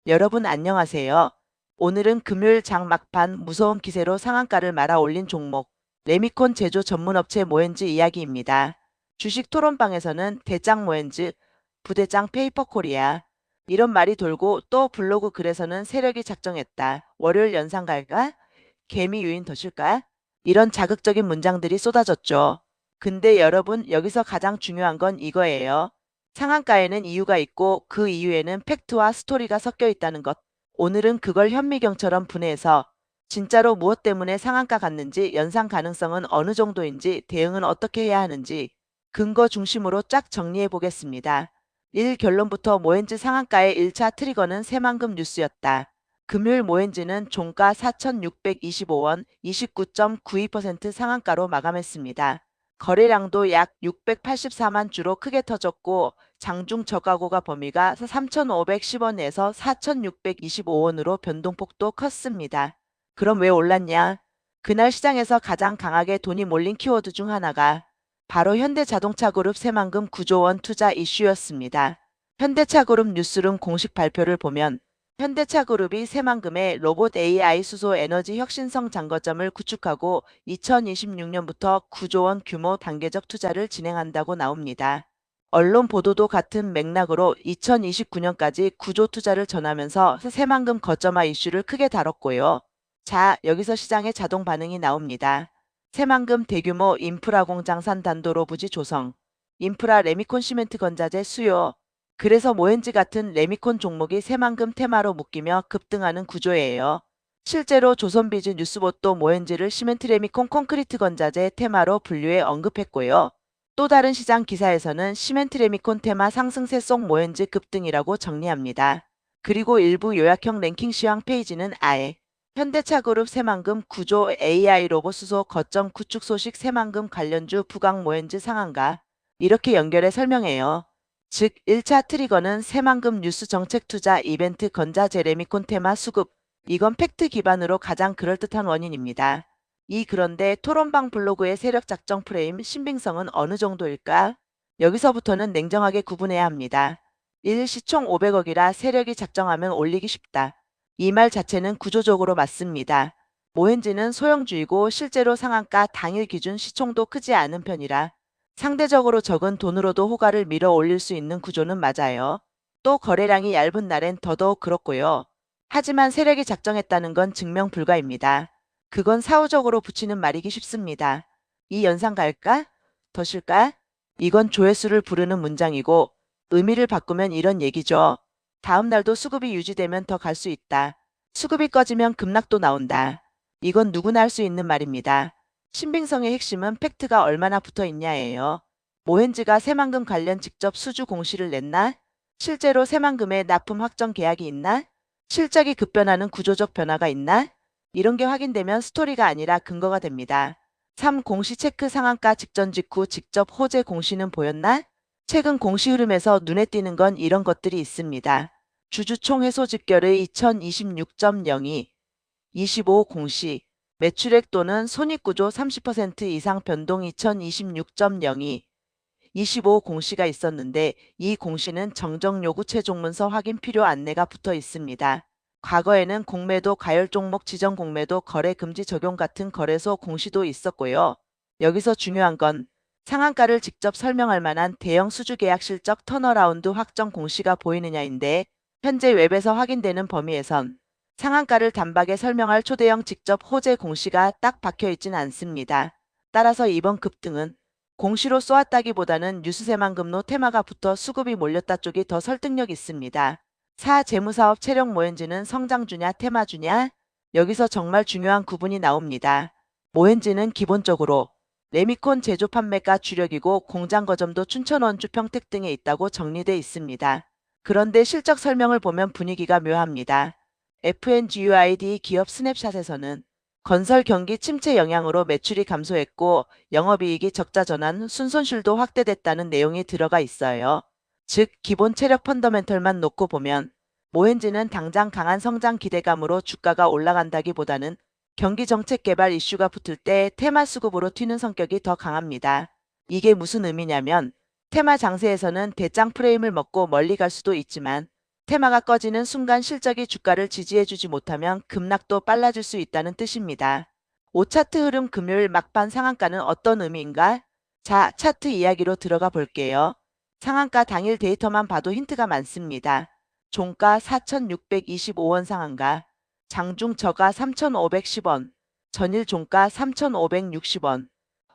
여러분 안녕하세요. 오늘은 금요일 장 막판 무서운 기세로 상한가를 말아 올린 종목 레미콘 제조 전문업체 모엔즈 이야기입니다. 주식 토론방에서는 대장 모엔즈, 부대장 페이퍼코리아 이런 말이 돌고 또 블로그 글에서는 세력이 작정했다. 월요일 연상 갈까? 개미 유인 더실까? 이런 자극적인 문장들이 쏟아졌죠. 근데 여러분 여기서 가장 중요한 건 이거예요. 상한가에는 이유가 있고 그 이유에는 팩트와 스토리가 섞여 있다는 것. 오늘은 그걸 현미경처럼 분해해서 진짜로 무엇 때문에 상한가 갔는지, 연상 가능성은 어느 정도인지, 대응은 어떻게 해야 하는지 근거 중심으로 쫙 정리해 보겠습니다. 1. 결론부터 모엔즈 상한가의 1차 트리거는 새만금 뉴스였다. 금요일 모엔즈는 종가 4,625원 29.92% 상한가로 마감했습니다. 거래량도 약 684만 주로 크게 터졌고 장중 저가고가 범위가 3,510원에서 4,625원으로 변동폭도 컸습니다. 그럼 왜 올랐냐? 그날 시장에서 가장 강하게 돈이 몰린 키워드 중 하나가 바로 현대자동차그룹 새만금 9조 원 투자 이슈였습니다. 현대차그룹 뉴스룸 공식 발표를 보면 현대차그룹이 새만금의 로봇 AI 수소 에너지 혁신성 장거점을 구축하고 2026년부터 9조 원 규모 단계적 투자를 진행한다고 나옵니다. 언론 보도도 같은 맥락으로 2029년까지 9조 투자를 전하면서 새만금 거점화 이슈를 크게 다뤘고요. 자, 여기서 시장의 자동 반응이 나옵니다. 새만금 대규모 인프라 공장 산단도로 부지 조성, 인프라 레미콘 시멘트 건자재 수요, 그래서 모엔즈 같은 레미콘 종목이 새만금 테마로 묶이며 급등하는 구조예요. 실제로 조선비즈 뉴스봇도 모엔즈를 시멘트 레미콘 콘크리트 건자재 테마로 분류해 언급했고요. 또 다른 시장 기사에서는 시멘트 레미콘 테마 상승세 속 모엔즈 급등이라고 정리합니다. 그리고 일부 요약형 랭킹 시황 페이지는 아예 현대차그룹 새만금 9조 AI 로봇 수소 거점 구축 소식 새만금 관련주 부강 모엔즈 상한가 이렇게 연결해 설명해요. 즉 1차 트리거는 새만금 뉴스 정책 투자 이벤트 건자재 레미콘 테마 수급. 이건 팩트 기반으로 가장 그럴듯한 원인입니다. 그런데 토론방 블로그의 세력 작정 프레임 신빙성은 어느 정도일까? 여기서부터는 냉정하게 구분해야 합니다. 1. 시총 500억이라 세력이 작정하면 올리기 쉽다. 이 말 자체는 구조적으로 맞습니다. 모엔즈는 소형주이고 실제로 상한가 당일 기준 시총도 크지 않은 편이라 상대적으로 적은 돈으로도 호가를 밀어 올릴 수 있는 구조는 맞아요. 또 거래량이 얇은 날엔 더더욱 그렇고요. 하지만 세력이 작정했다는 건 증명 불가입니다. 그건 사후적으로 붙이는 말이기 쉽습니다. 이 연상 갈까? 더 실까? 이건 조회수를 부르는 문장이고 의미를 바꾸면 이런 얘기죠. 다음 날도 수급이 유지되면 더 갈 수 있다. 수급이 꺼지면 급락도 나온다. 이건 누구나 할 수 있는 말입니다. 신빙성의 핵심은 팩트가 얼마나 붙어 있냐예요. 모엔즈가 새만금 관련 직접 수주 공시를 냈나? 실제로 새만금에 납품 확정 계약이 있나? 실적이 급변하는 구조적 변화가 있나? 이런 게 확인되면 스토리가 아니라 근거가 됩니다. 3. 공시 체크 상한가 직전 직후 직접 호재 공시는 보였나? 최근 공시 흐름에서 눈에 띄는 건 이런 것들이 있습니다. 주주총 회소 집결의 2026.02, 25 공시, 매출액 또는 손익구조 30% 이상 변동 2026.02, 25 공시가 있었는데 이 공시는 정정 요구 최종문서 확인 필요 안내가 붙어 있습니다. 과거에는 공매도 가열 종목 지정 공매도 거래 금지 적용 같은 거래소 공시도 있었고요. 여기서 중요한 건 상한가를 직접 설명할 만한 대형 수주 계약 실적 턴어라운드 확정 공시가 보이느냐인데 현재 웹에서 확인되는 범위에선 상한가를 단박에 설명할 초대형 직접 호재 공시가 딱 박혀있진 않습니다. 따라서 이번 급등은 공시로 쏘았다기보다는 뉴스새만금로 테마가 붙어 수급이 몰렸다 쪽이 더 설득력 있습니다. 4. 재무사업 체력 모엔즈는 성장주냐 테마주냐? 여기서 정말 중요한 구분이 나옵니다. 모엔즈는 기본적으로 레미콘 제조 판매가 주력이고 공장 거점도 춘천 원주 평택 등에 있다고 정리돼 있습니다. 그런데 실적 설명을 보면 분위기가 묘합니다. FNGUID 기업 스냅샷에서는 건설 경기 침체 영향으로 매출이 감소했고 영업이익이 적자 전환 순손실도 확대됐다는 내용이 들어가 있어요. 즉 기본 체력 펀더멘털만 놓고 보면 모엔즈는 당장 강한 성장 기대감으로 주가가 올라간다기보다는 경기 정책 개발 이슈가 붙을 때 테마 수급으로 튀는 성격이 더 강합니다. 이게 무슨 의미냐면 테마 장세에서는 대장 프레임을 먹고 멀리 갈 수도 있지만 테마가 꺼지는 순간 실적이 주가를 지지해주지 못하면 급락도 빨라질 수 있다는 뜻입니다. 5차트 흐름 금요일 막판 상한가는 어떤 의미인가? 자, 차트 이야기로 들어가 볼게요. 상한가 당일 데이터만 봐도 힌트가 많습니다. 종가 4,625원 상한가, 장중 저가 3,510원, 전일 종가 3,560원,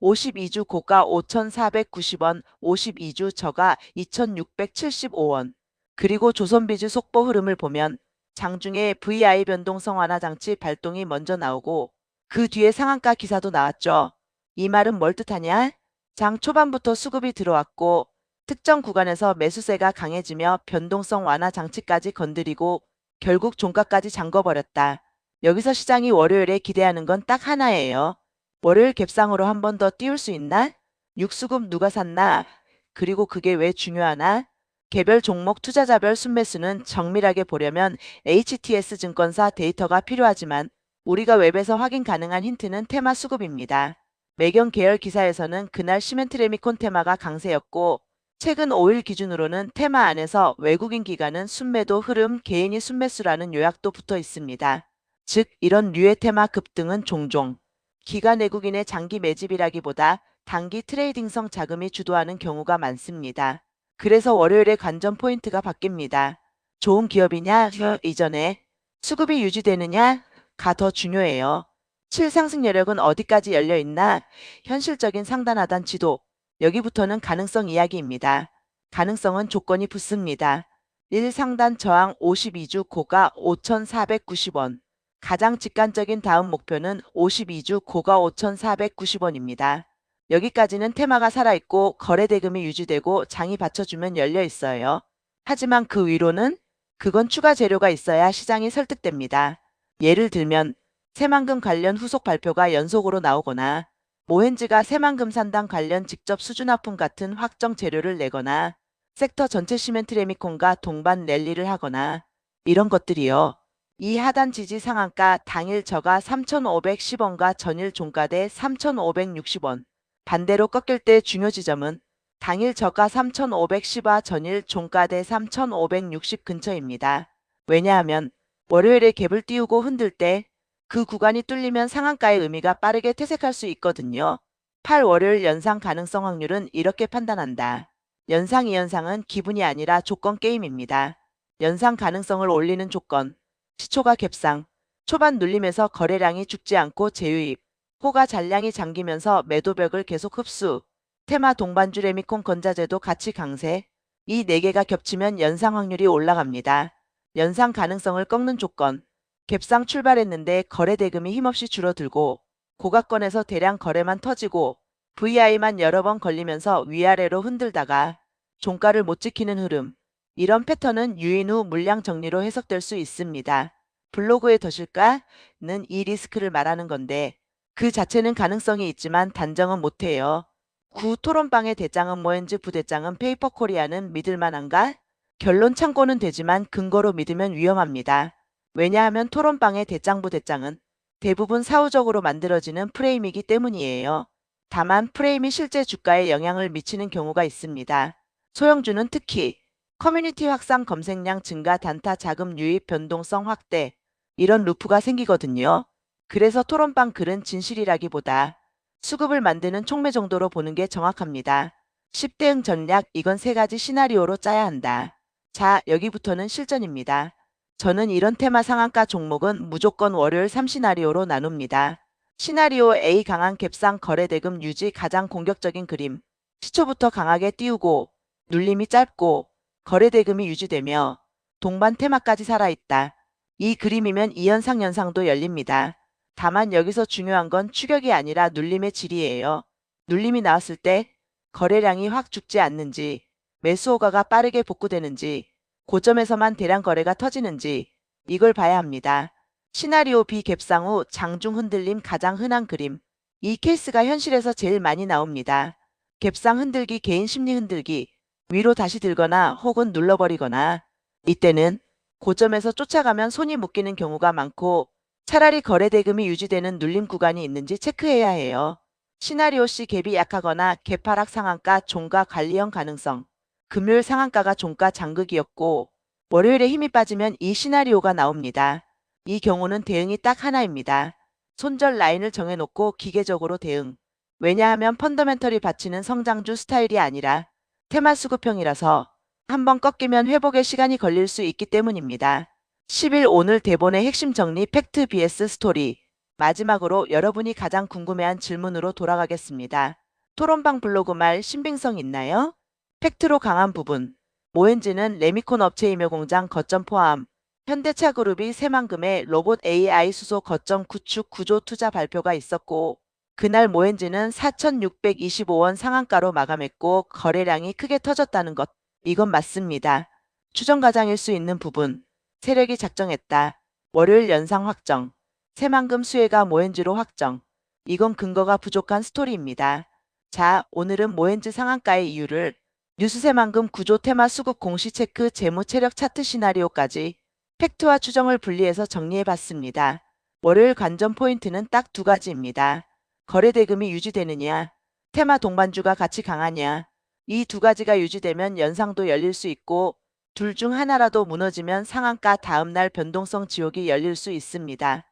52주 고가 5,490원, 52주 저가 2,675원. 그리고 조선비즈 속보 흐름을 보면 장중에 VI 변동성 완화 장치 발동이 먼저 나오고 그 뒤에 상한가 기사도 나왔죠. 이 말은 뭘 뜻하냐? 장 초반부터 수급이 들어왔고 특정 구간에서 매수세가 강해지며 변동성 완화 장치까지 건드리고 결국 종가까지 잠궈버렸다. 여기서 시장이 월요일에 기대하는 건 딱 하나예요. 월요일 갭상으로 한 번 더 띄울 수 있나? 육수급 누가 샀나? 그리고 그게 왜 중요하나? 개별 종목 투자자별 순매수는 정밀하게 보려면 HTS 증권사 데이터가 필요하지만 우리가 웹에서 확인 가능한 힌트는 테마 수급입니다. 매경 계열 기사에서는 그날 시멘트레미콘 테마가 강세였고 최근 5일 기준으로는 테마 안에서 외국인 기관은 순매도 흐름 개인이 순매수라는 요약도 붙어 있습니다. 즉 이런 류의 테마 급등은 종종 기관 외국인의 장기 매집이라기보다 단기 트레이딩성 자금이 주도하는 경우가 많습니다. 그래서 월요일에 관전 포인트가 바뀝니다. 좋은 기업이냐? 이전에 수급이 유지되느냐가 더 중요해요. 7상승 여력은 어디까지 열려있나? 현실적인 상단 하단 지도. 여기부터는 가능성 이야기입니다. 가능성은 조건이 붙습니다. 1. 상단 저항 52주 고가 5,490원. 가장 직관적인 다음 목표는 52주 고가 5,490원입니다. 여기까지는 테마가 살아있고 거래대금이 유지되고 장이 받쳐주면 열려있어요. 하지만 그 위로는 그건 추가 재료가 있어야 시장이 설득됩니다. 예를 들면 새만금 관련 후속 발표가 연속으로 나오거나 모헨즈가 새만금 산당 관련 직접 수주납품 같은 확정 재료를 내거나 섹터 전체 시멘트레미콘과 동반 랠리를 하거나 이런 것들이요. 이 하단 지지 상한가 당일 저가 3,510원과 전일 종가대 3,560원. 반대로 꺾일 때 중요 지점은 당일 저가 3,510와 전일 종가대 3,560 근처입니다. 왜냐하면 월요일에 갭을 띄우고 흔들 때 그 구간이 뚫리면 상한가의 의미가 빠르게 퇴색할 수 있거든요. 8 월요일 연상 가능성 확률은 이렇게 판단한다. 연상 2연상은 기분이 아니라 조건 게임입니다. 연상 가능성을 올리는 조건. 시초가 갭상. 초반 눌림에서 거래량이 죽지 않고 재유입. 호가 잔량이 잠기면서 매도벽을 계속 흡수. 테마 동반주 레미콘 건자재도 같이 강세. 이 4개가 겹치면 연상 확률이 올라갑니다. 연상 가능성을 꺾는 조건. 갭상 출발했는데 거래 대금이 힘없이 줄어들고 고가권에서 대량 거래만 터지고 VI만 여러 번 걸리면서 위아래로 흔들다가 종가를 못 지키는 흐름. 이런 패턴은 유인 후 물량 정리로 해석될 수 있습니다. 블로그에 더실까는 이 리스크를 말하는 건데 그 자체는 가능성이 있지만 단정은 못해요. 구 토론방의 대장은 모헨즈 부대장은 페이퍼코리아는 믿을만한가? 결론 참고는 되지만 근거로 믿으면 위험합니다. 왜냐하면 토론방의 대장 부대장은 대부분 사후적으로 만들어지는 프레임이기 때문이에요. 다만 프레임이 실제 주가에 영향을 미치는 경우가 있습니다. 소형주는 특히 커뮤니티 확산 검색량 증가 단타 자금 유입 변동성 확대 이런 루프가 생기거든요. 그래서 토론방 글은 진실이라기보다 수급을 만드는 촉매 정도로 보는 게 정확합니다. 10대응 전략 이건 3가지 시나리오로 짜야 한다. 자, 여기부터는 실전입니다. 저는 이런 테마 상한가 종목은 무조건 월요일 3시나리오로 나눕니다. 시나리오 A 강한 갭상 거래대금 유지 가장 공격적인 그림. 시초부터 강하게 띄우고 눌림이 짧고 거래대금이 유지되며 동반 테마까지 살아있다. 이 그림이면 2연상 연상도 열립니다. 다만 여기서 중요한 건 추격이 아니라 눌림의 질이에요. 눌림이 나왔을 때 거래량이 확 죽지 않는지 매수 호가가 빠르게 복구되는지 고점에서만 대량 거래가 터지는지 이걸 봐야 합니다. 시나리오 B 갭상 후 장중 흔들림 가장 흔한 그림. 이 케이스가 현실에서 제일 많이 나옵니다. 갭상 흔들기 개인 심리 흔들기 위로 다시 들거나 혹은 눌러버리거나 이때는 고점에서 쫓아가면 손이 묶이는 경우가 많고 차라리 거래대금이 유지되는 눌림 구간이 있는지 체크해야 해요. 시나리오 C 갭이 약하거나 갭 하락 상한가 종가 관리형 가능성. 금요일 상한가가 종가 장극이었고 월요일에 힘이 빠지면 이 시나리오가 나옵니다. 이 경우는 대응이 딱 하나입니다. 손절 라인을 정해놓고 기계적으로 대응. 왜냐하면 펀더멘털이 받치는 성장주 스타일이 아니라 테마 수급형이라서 한번 꺾이면 회복에 시간이 걸릴 수 있기 때문입니다. 10일 오늘 대본의 핵심 정리 팩트 vs 스토리. 마지막으로 여러분이 가장 궁금해한 질문으로 돌아가겠습니다. 토론방 블로그 말 신빙성 있나요? 팩트로 강한 부분. 모엔지는 레미콘 업체 임효공장 거점 포함 현대차그룹이 새만금의 로봇 AI 수소 거점 구축 구조 투자 발표가 있었고 그날 모엔지는 4,625원 상한가로 마감했고 거래량이 크게 터졌다는 것. 이건 맞습니다. 추정 가장일 수 있는 부분. 세력이 작정했다. 월요일 연상 확정. 새만금 수혜가 모엔지로 확정. 이건 근거가 부족한 스토리입니다. 자, 오늘은 모엔지 상한가의 이유를 뉴스새만금 구조 테마 수급 공시 체크 재무 체력 차트 시나리오까지 팩트와 추정을 분리해서 정리해봤습니다. 월요일 관전 포인트는 딱 두 가지입니다. 거래 대금이 유지되느냐, 테마 동반주가 같이 강하냐. 이 두 가지가 유지되면 연상도 열릴 수 있고 둘 중 하나라도 무너지면 상한가 다음날 변동성 지옥이 열릴 수 있습니다.